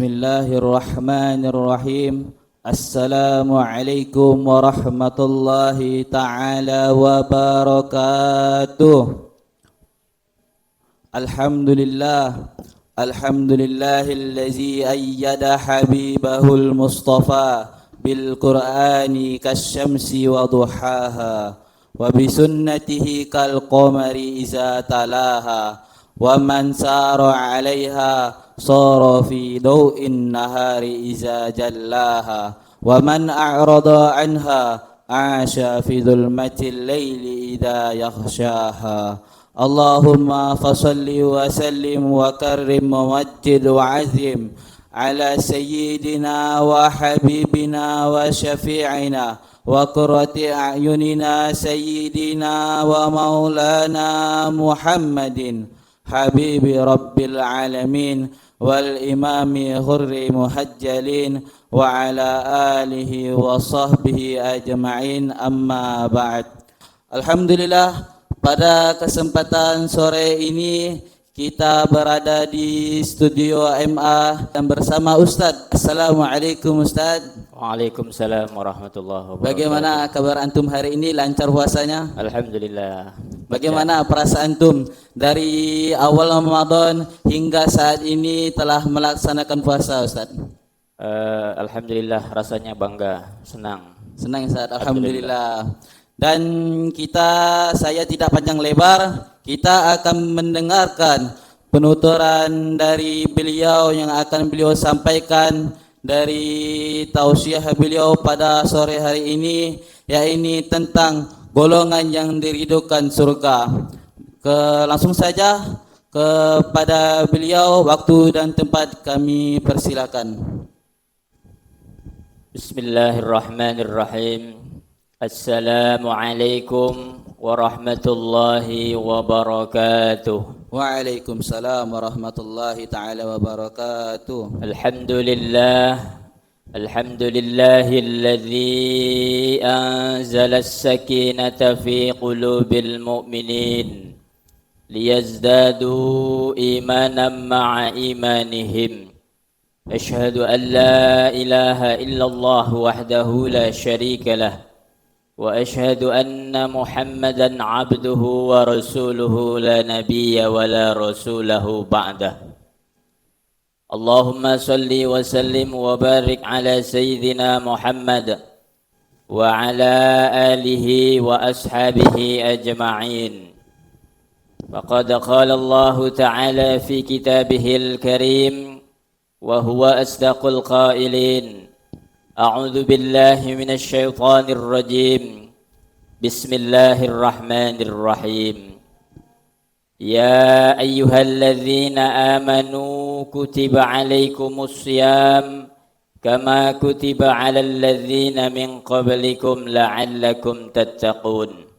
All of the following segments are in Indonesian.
Bismillahirrahmanirrahim. Assalamualaikum warahmatullahi ta'ala wabarakatuh. Alhamdulillahillazi ayyada habibahul mustafa bil qur'ani kasyamsi wa duhaha wa bisunnatihi kal qamari iza talaha wa man sara 'alaiha sara fi daw'in nahari iza jallaha wa man a'rada 'anha 'asha fi dhulmatil laili idza yakhshaha. Allahumma fasalli wa sallim wa karrim wa majjid wa azim ala sayyidina wa habibina wa syafi'ina wa qurrati a'yunina sayyidina wa maulana Muhammadin habibi rabbil alamin wal imami khurri muhajjalin wa ala alihi wa sahbihi ajma'in, amma ba'd. Alhamdulillah, pada kesempatan sore ini kita berada di studio MA dan bersama Ustadz. Assalamualaikum Ustadz. Waalaikumsalam warahmatullahi wabarakatuh. Bagaimana kabar antum hari ini? Lancar puasanya? Alhamdulillah. Bagaimana perasaan antum dari awal Ramadan hingga saat ini telah melaksanakan puasa, Ustaz? Alhamdulillah, rasanya bangga, senang. Senang, Ustaz. Alhamdulillah. Dan saya tidak panjang lebar, kita akan mendengarkan penuturan dari beliau yang akan beliau sampaikan dari tausiah beliau pada sore hari ini, yaitu tentang golongan yang diridhokan surga. Langsung saja kepada beliau, waktu dan tempat kami persilakan. Bismillahirrahmanirrahim. Assalamualaikum warahmatullahi wabarakatuh. Waalaikumsalam warahmatullahi ta'ala wabarakatuh. Alhamdulillahilladzi anzala as-sakinata fi qulubil mu'minin liyazdadu imanan ma'a imanihim. Ashhadu an la ilaha illallah wahdahu la syarika lah wa ashhadu anna Muhammadan abduhu wa rasuluhu la nabiyya wa la rasulahu ba'dah. Allahumma salli wa sallim wa barik ala sayyidina Muhammad wa ala alihi wa ashabihi ajma'in. Faqad qala Allah ta'ala fi kitabihil karim wa huwa asdaqul qailin. A'udzu billahi minasy syaithanir rajim. Bismillahirrahmanirrahim. Ya ayyuhalladzina amanu kutiba alaikumus syiyam kama kutiba alal ladzina min qablikum la'allakum tattaqun.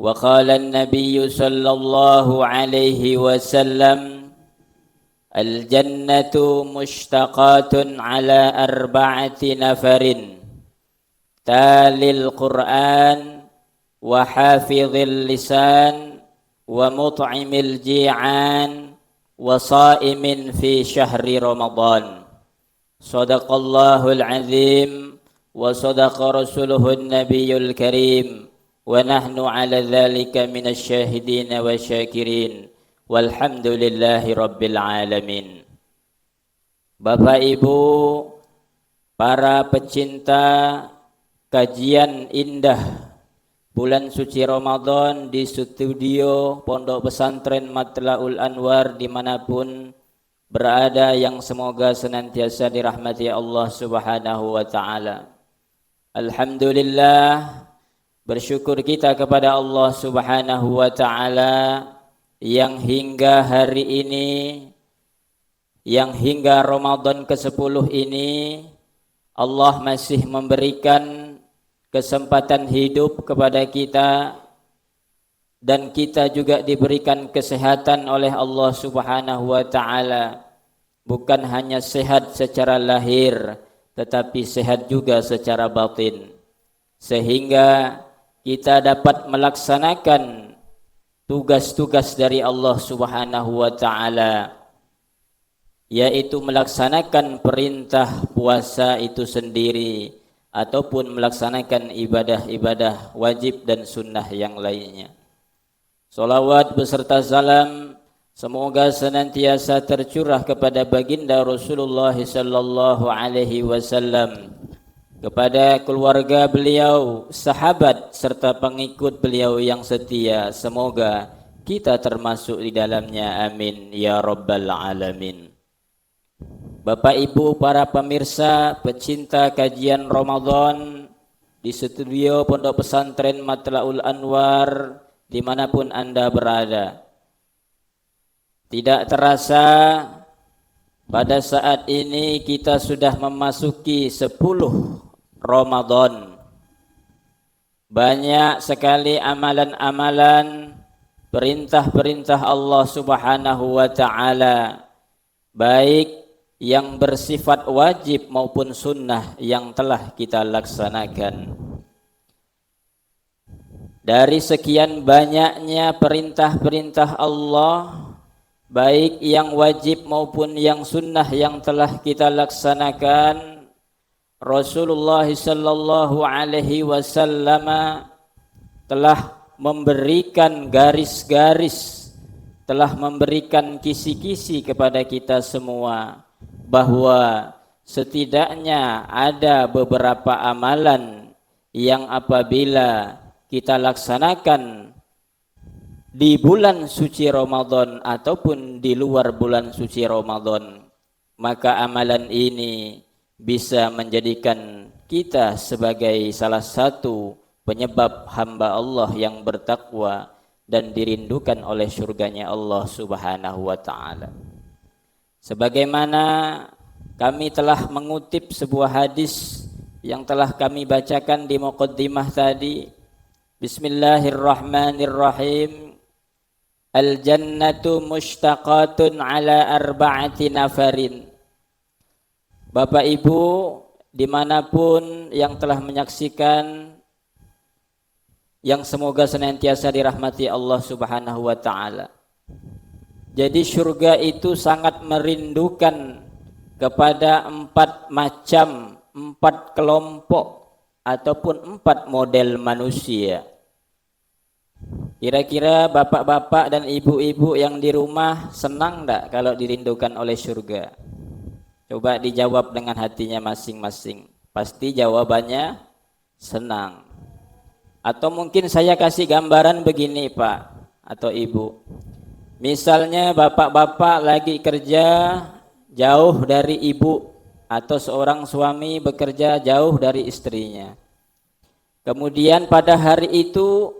Wa qala an-nabiyyu sallallahu alaihi wasallam al-jannatu mushtaqatun ala arba'ati nafarin talil Qur'an wa hafizil lisan wa mut'imil ji'an wa sa'imin fi syahri Ramadan. Sadaqallahul azim wa sadaqa rasuluhun nabiyyul karim wa nahnu ala dhalika minasy syahidin wa syakirin. Walhamdulillahi rabbil alamin. Bapak Ibu, para pecinta kajian indah bulan suci Ramadan di studio Pondok Pesantren Matlaul Anwar dimanapun berada, yang semoga senantiasa dirahmati Allah subhanahu wa ta'ala. Alhamdulillah, bersyukur kita kepada Allah subhanahu wa ta'ala yang hingga hari ini, yang hingga Ramadan ke-10 ini, Allah masih memberikan kesempatan hidup kepada kita, dan kita juga diberikan kesehatan oleh Allah subhanahu wa ta'ala. Bukan hanya sehat secara lahir, tetapi sehat juga secara batin, sehingga kita dapat melaksanakan tugas-tugas dari Allah subhanahu wa ta'ala yaitu melaksanakan perintah puasa itu sendiri ataupun melaksanakan ibadah-ibadah wajib dan sunnah yang lainnya. Salawat beserta salam semoga senantiasa tercurah kepada baginda Rasulullah sallallahu alaihi wasallam, kepada keluarga beliau, sahabat serta pengikut beliau yang setia. Semoga kita termasuk di dalamnya, amin ya rabbal alamin. Bapak Ibu para pemirsa pecinta kajian Ramadan di studio Pondok Pesantren Matlaul Anwar dimanapun Anda berada, tidak terasa pada saat ini kita sudah memasuki 10 Ramadan. Banyak sekali amalan-amalan, perintah-perintah Allah Subhanahu wa taala, baik yang bersifat wajib maupun sunnah yang telah kita laksanakan. Dari sekian banyaknya perintah-perintah Allah, baik yang wajib maupun yang sunnah yang telah kita laksanakan, Rasulullah sallallahu alaihi wasallam telah memberikan garis-garis, telah memberikan kisi-kisi kepada kita semua, bahwa setidaknya ada beberapa amalan yang apabila kita laksanakan di bulan suci Ramadan ataupun di luar bulan suci Ramadan, maka amalan ini bisa menjadikan kita sebagai salah satu penyebab hamba Allah yang bertakwa dan dirindukan oleh surganya Allah Subhanahu wa taala. Sebagaimana kami telah mengutip sebuah hadis yang telah kami bacakan di muqaddimah tadi, Bismillahirrahmanirrahim. Al-jannatu mushtaqatun ala arba'ati nafarin. Bapak Ibu dimanapun yang telah menyaksikan, yang semoga senantiasa dirahmati Allah Subhanahu wa ta'ala. Jadi surga itu sangat merindukan kepada 4 macam, 4 kelompok ataupun 4 model manusia. Kira-kira bapak-bapak dan ibu-ibu yang di rumah senang enggak kalau dirindukan oleh surga? Coba dijawab dengan hatinya masing-masing. Pasti jawabannya senang. Atau mungkin saya kasih gambaran begini Pak atau Ibu. Misalnya bapak-bapak lagi kerja jauh dari ibu, atau seorang suami bekerja jauh dari istrinya. Kemudian pada hari itu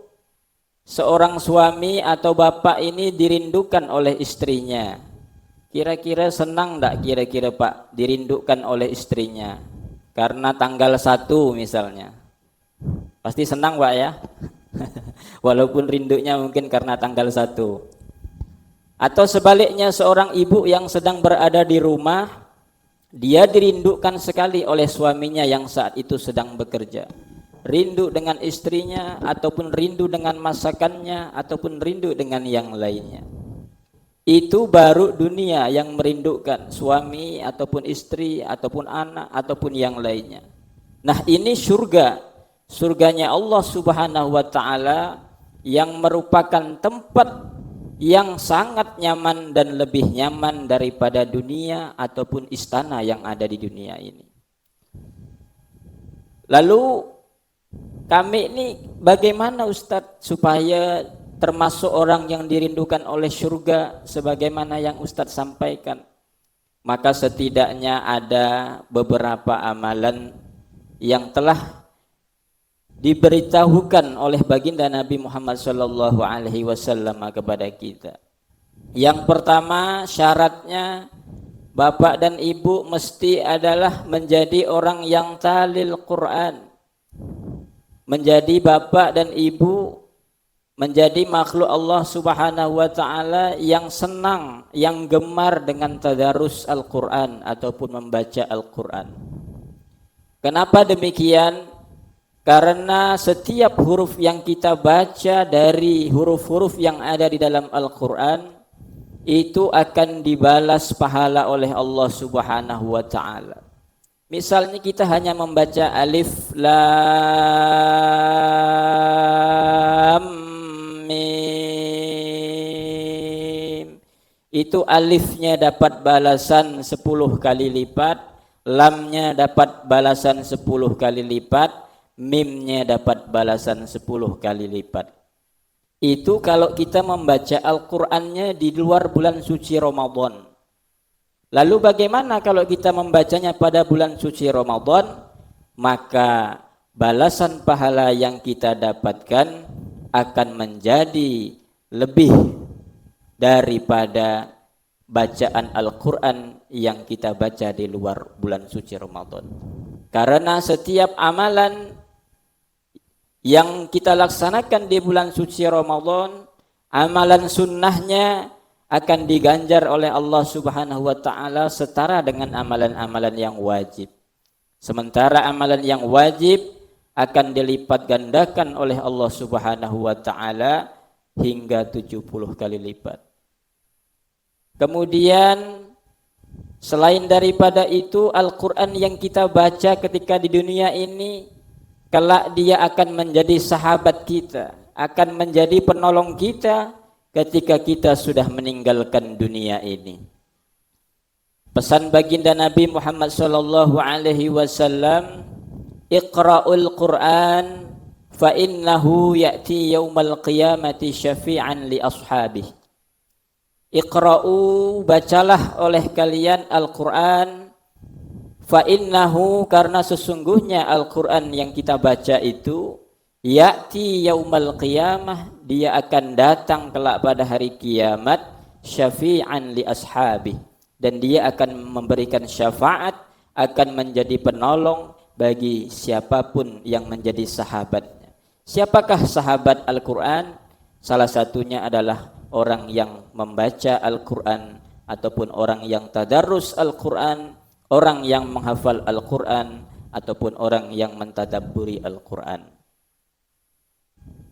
seorang suami atau bapak ini dirindukan oleh istrinya. Kira-kira senang enggak kira-kira Pak dirindukan oleh istrinya? Karena tanggal 1 misalnya. Pasti senang Pak ya. Walaupun rindunya mungkin karena tanggal 1. Atau sebaliknya seorang ibu yang sedang berada di rumah, dia dirindukan sekali oleh suaminya yang saat itu sedang bekerja. Rindu dengan istrinya, ataupun rindu dengan masakannya, ataupun rindu dengan yang lainnya. Itu baru dunia yang merindukan suami, ataupun istri, ataupun anak, ataupun yang lainnya. Nah ini surga, surganya Allah Subhanahu wa ta'ala yang merupakan tempat yang sangat nyaman dan lebih nyaman daripada dunia ataupun istana yang ada di dunia ini. Lalu kami ini bagaimana Ustadz supaya termasuk orang yang dirindukan oleh surga sebagaimana yang Ustadz sampaikan? Maka setidaknya ada beberapa amalan yang telah diberitahukan oleh baginda Nabi Muhammad sallallahu alaihi wasallam kepada kita. Yang pertama syaratnya bapak dan ibu mesti adalah menjadi orang yang talil Quran. Menjadi bapak dan ibu, menjadi makhluk Allah Subhanahu wa taala yang senang, yang gemar dengan tadarus Al-Quran ataupun membaca Al-Quran. Kenapa demikian? Karena setiap huruf yang kita baca dari huruf-huruf yang ada di dalam Al-Quran itu akan dibalas pahala oleh Allah Subhanahu wa taala. Misalnya kita hanya membaca alif lam mim, itu alifnya dapat balasan 10 kali lipat, lamnya dapat balasan 10 kali lipat, mimnya dapat balasan 10 kali lipat. Itu kalau kita membaca Al-Qur'annya di luar bulan suci Ramadan. Lalu bagaimana kalau kita membacanya pada bulan suci Ramadan? Maka balasan pahala yang kita dapatkan akan menjadi lebih daripada bacaan Al-Qur'an yang kita baca di luar bulan suci Ramadan. Karena setiap amalan yang kita laksanakan di bulan suci Ramadan, amalan sunnahnya akan diganjar oleh Allah Subhanahu wa taala setara dengan amalan-amalan yang wajib. Sementara amalan yang wajib akan dilipat gandakan oleh Allah Subhanahu wa taala hingga 70 kali lipat. Kemudian selain daripada itu, Al-Qur'an yang kita baca ketika di dunia ini, kelak dia akan menjadi sahabat kita, akan menjadi penolong kita ketika kita sudah meninggalkan dunia ini. Pesan baginda Nabi Muhammad sallallahu alaihi wasallam, Iqra'ul Qur'an fa innahu ya'ti yaumal qiyamati syafi'an li ashabihi. Iqra'u, bacalah oleh kalian Al-Qur'an, fa innahu, karena sesungguhnya Al-Qur'an yang kita baca itu ya'ti yaumal qiyamah, dia akan datang kelak pada hari kiamat, syafi'an li ashabi, dan dia akan memberikan syafaat, akan menjadi penolong bagi siapapun yang menjadi sahabatnya. Siapakah sahabat Al-Qur'an? Salah satunya adalah orang yang membaca Al-Qur'an ataupun orang yang tadarrus Al-Qur'an, orang yang menghafal Al-Qur'an ataupun orang yang mentadabburi Al-Qur'an.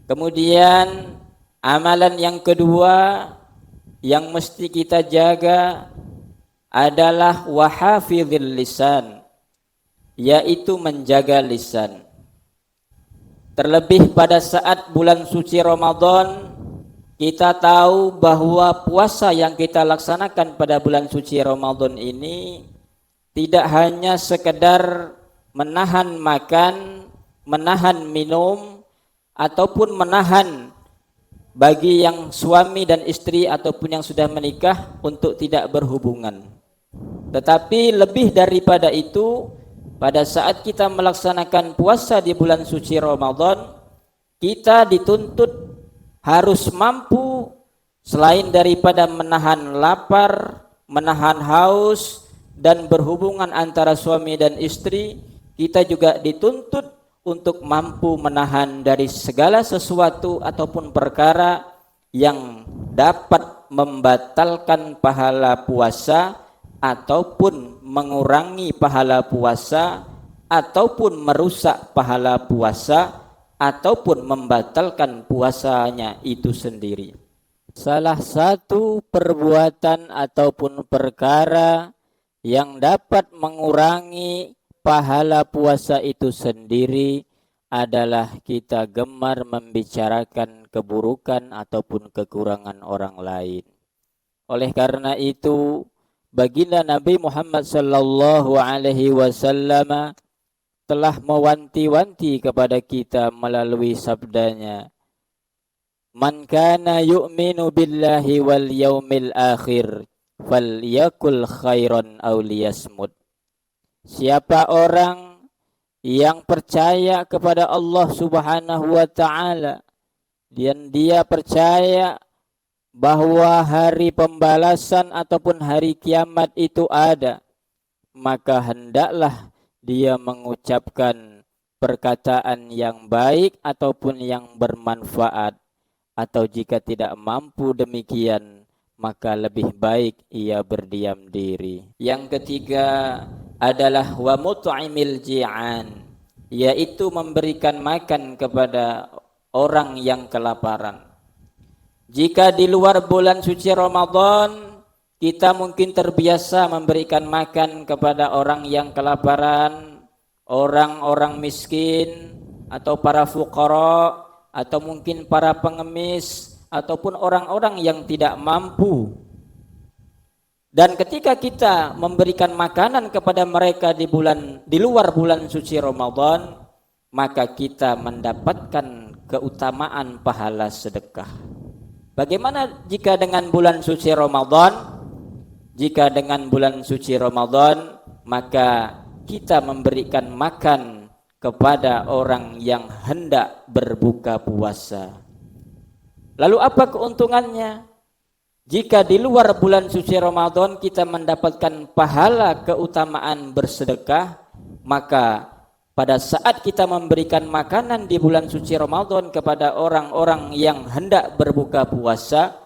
Kemudian amalan yang kedua yang mesti kita jaga adalah wahafizil lisan, yaitu menjaga lisan. Terlebih pada saat bulan suci Ramadan, kita tahu bahwa puasa yang kita laksanakan pada bulan suci Ramadan ini tidak hanya sekedar menahan makan, menahan minum, ataupun menahan bagi yang suami dan istri ataupun yang sudah menikah untuk tidak berhubungan. Tetapi lebih daripada itu, pada saat kita melaksanakan puasa di bulan suci Ramadan, kita dituntut harus mampu selain daripada menahan lapar, menahan haus, dan berhubungan antara suami dan istri, kita juga dituntut untuk mampu menahan dari segala sesuatu ataupun perkara yang dapat membatalkan pahala puasa ataupun mengurangi pahala puasa ataupun merusak pahala puasa ataupun membatalkan puasanya itu sendiri. Salah satu perbuatan ataupun perkara yang dapat mengurangi pahala puasa itu sendiri adalah kita gemar membicarakan keburukan ataupun kekurangan orang lain. Oleh karena itu, baginda Nabi Muhammad sallallahu alaihi wasallam telah mewanti-wanti kepada kita melalui sabdanya, "Man kana yu'minu billahi wal yaumil akhir falyakul khairan aw liyasmut." Siapa orang yang percaya kepada Allah Subhanahu wa taala dan dia percaya bahwa hari pembalasan ataupun hari kiamat itu ada, maka hendaklah dia mengucapkan perkataan yang baik ataupun yang bermanfaat, atau jika tidak mampu demikian maka lebih baik ia berdiam diri. Yang ketiga adalah wa mut'imil ji'an, yaitu memberikan makan kepada orang yang kelaparan. Jika di luar bulan suci Ramadan kita mungkin terbiasa memberikan makan kepada orang yang kelaparan, orang-orang miskin, atau para fuqara, atau mungkin para pengemis, ataupun orang-orang yang tidak mampu. Dan ketika kita memberikan makanan kepada mereka di luar bulan suci Ramadan, maka kita mendapatkan keutamaan pahala sedekah. Bagaimana jika dengan bulan suci Ramadan? Jika dengan bulan suci Ramadan, maka kita memberikan makan kepada orang yang hendak berbuka puasa. Lalu apa keuntungannya? Jika di luar bulan suci Ramadan kita mendapatkan pahala keutamaan bersedekah, maka pada saat kita memberikan makanan di bulan suci Ramadan kepada orang-orang yang hendak berbuka puasa,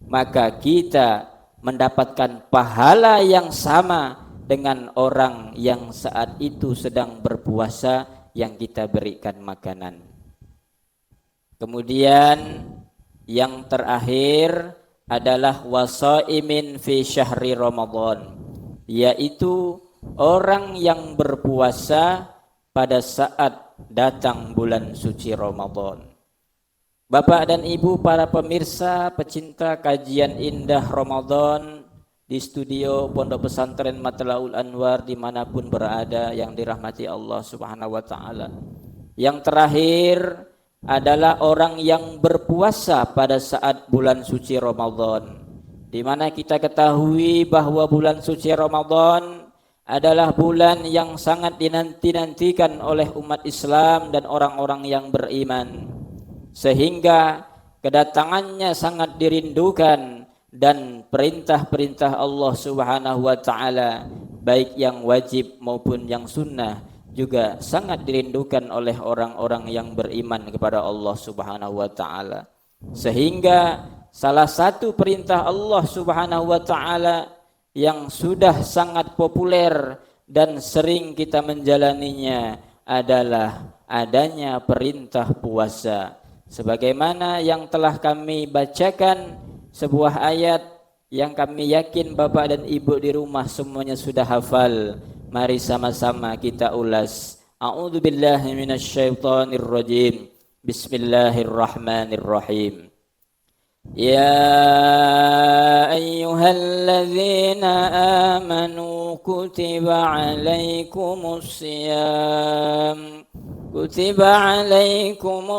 maka kita mendapatkan pahala yang sama dengan orang yang saat itu sedang berpuasa yang kita berikan makanan. Kemudian yang terakhir adalah wasaimin fi syahri Ramadan, yaitu orang yang berpuasa pada saat datang bulan suci Ramadan. Bapak dan Ibu para pemirsa pecinta kajian indah Ramadan di studio Pondok Pesantren Matlaul Anwar dimanapun berada yang dirahmati Allah Subhanahu wa Ta'ala. Yang terakhir adalah orang yang berpuasa pada saat bulan suci Ramadan, di mana kita ketahui bahwa bulan suci Ramadan adalah bulan yang sangat dinanti-nantikan oleh umat Islam dan orang-orang yang beriman, sehingga kedatangannya sangat dirindukan dan perintah-perintah Allah Subhanahu wa Ta'ala baik yang wajib maupun yang sunnah juga sangat dirindukan oleh orang-orang yang beriman kepada Allah Subhanahu wa Ta'ala. Sehingga salah satu perintah Allah Subhanahu wa Ta'ala yang sudah sangat populer dan sering kita menjalaninya adalah adanya perintah puasa. Sebagaimana yang telah kami bacakan sebuah ayat yang kami yakin Bapak dan Ibu di rumah semuanya sudah hafal. Mari sama-sama kita ulas. A'udzubillahi minasyaitonirrajim. Bismillahirrahmanirrahim. يا أيها الذين آمنوا كتب عليكم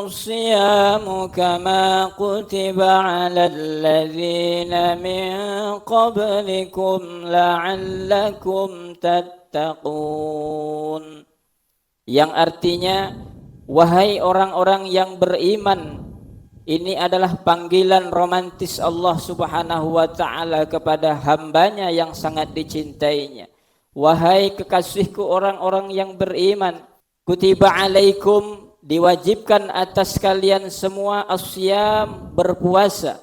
الصيام كما كتب على الذين من قبلكم لعلكم تتقون, yang artinya wahai orang-orang yang beriman. Ini adalah panggilan romantis Allah Subhanahu wa Ta'ala kepada hambanya yang sangat dicintainya. Wahai kekasihku orang-orang yang beriman, kutiba alaikum, diwajibkan atas kalian semua asyam, berpuasa,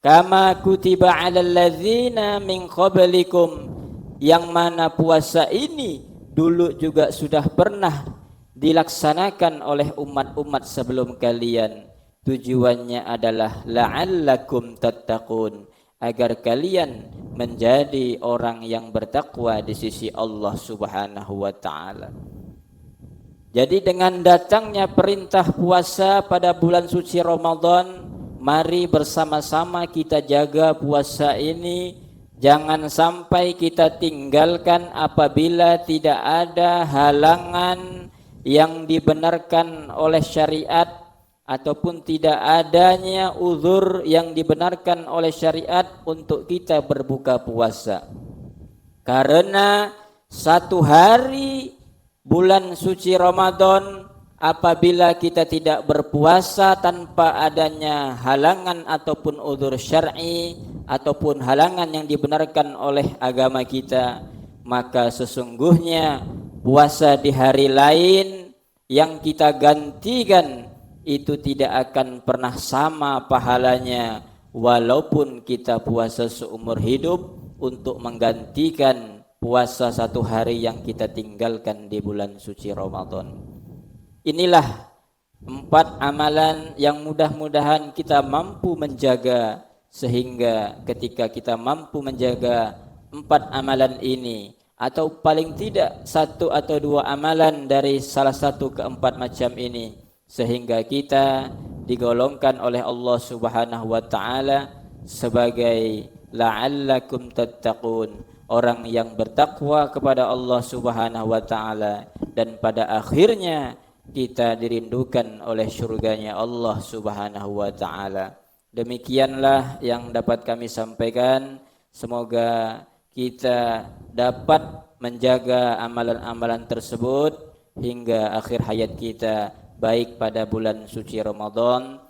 kama kutiba alal ladzina min qablikum, yang mana puasa ini dulu juga sudah pernah dilaksanakan oleh umat-umat sebelum kalian. Tujuannya adalah la'allakum tattaqun, agar kalian menjadi orang yang bertakwa di sisi Allah Subhanahu wa Ta'ala. Jadi dengan datangnya perintah puasa pada bulan suci Ramadan, mari bersama-sama kita jaga puasa ini. Jangan sampai kita tinggalkan apabila tidak ada halangan yang dibenarkan oleh syariat, ataupun tidak adanya uzur yang dibenarkan oleh syariat untuk kita berbuka puasa. Karena satu hari bulan suci Ramadan apabila kita tidak berpuasa tanpa adanya halangan ataupun uzur syar'i ataupun halangan yang dibenarkan oleh agama kita, maka sesungguhnya puasa di hari lain yang kita gantikan itu tidak akan pernah sama pahalanya walaupun kita puasa seumur hidup untuk menggantikan puasa satu hari yang kita tinggalkan di bulan suci Ramadan. Inilah 4 amalan yang mudah-mudahan kita mampu menjaga, sehingga ketika kita mampu menjaga 4 amalan ini, atau paling tidak 1 atau 2 amalan dari salah satu keempat macam ini, sehingga kita digolongkan oleh Allah Subhanahu wa taala sebagai la'allakum tattaqun, orang yang bertakwa kepada Allah Subhanahu wa taala, dan pada akhirnya kita dirindukan oleh surganya Allah Subhanahu wa taala. Demikianlah yang dapat kami sampaikan. Semoga kita dapat menjaga amalan-amalan tersebut hingga akhir hayat kita, baik pada bulan suci Ramadan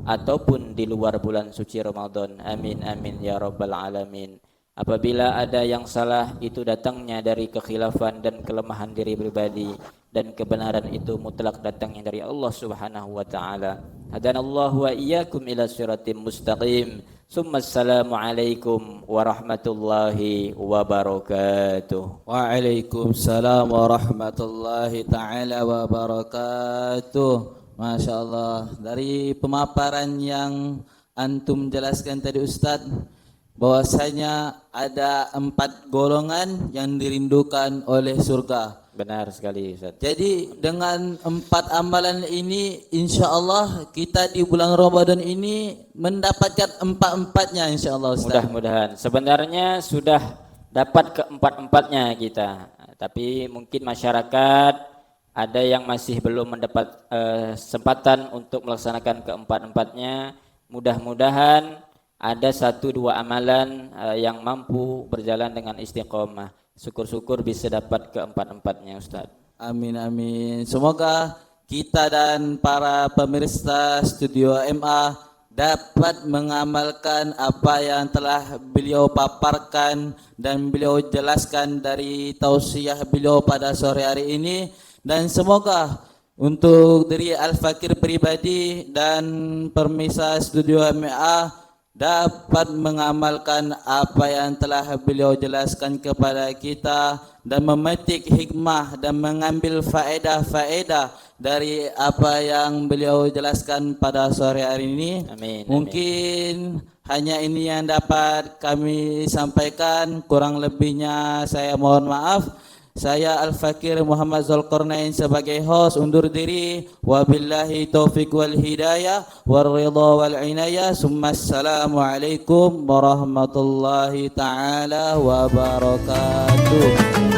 ataupun di luar bulan suci Ramadan. Amin amin ya rabbal alamin. Apabila ada yang salah, itu datangnya dari kekhilafan dan kelemahan diri pribadi, dan kebenaran itu mutlak datangnya dari Allah Subhanahu wa taala. Hadanallahu wa iyyakum ila siratim mustaqim. Assalamu alaikum warahmatullahi wabarakatuh. Waalaikumsalam warahmatullahi taala wabarakatuh. Masya Allah, dari pemaparan yang antum jelaskan tadi Ustadz, bahwasanya ada 4 golongan yang dirindukan oleh surga. Benar sekali Ustaz. Jadi dengan 4 amalan ini, insya Allah kita di bulan Ramadan ini mendapatkan 4-4-nya insya Allah Ustaz. Mudah-mudahan. Sebenarnya sudah dapat ke-4-4-nya kita, tapi mungkin masyarakat ada yang masih belum mendapat kesempatan untuk melaksanakan ke-4-4-nya. Mudah-mudahan ada 1-2 amalan yang mampu berjalan dengan istiqomah. Syukur-syukur bisa dapat ke-4-4-nya Ustaz. Amin amin. Semoga kita dan para pemirsa Studio MA dapat mengamalkan apa yang telah beliau paparkan dan beliau jelaskan dari tausiah beliau pada sore hari ini, dan semoga untuk diri Al-Fakir pribadi dan pemirsa Studio MA dapat mengamalkan apa yang telah beliau jelaskan kepada kita dan memetik hikmah dan mengambil faedah-faedah dari apa yang beliau jelaskan pada sore hari ini. Amin. Mungkin hanya ini yang dapat kami sampaikan, kurang lebihnya saya mohon maaf. Saya Al-Fakir Muhammad Zulkarnain sebagai host undur diri. Wabillahi taufiq wal hidayah wal ridha wal inayah. Assalamualaikum warahmatullahi taala wabarakatuh.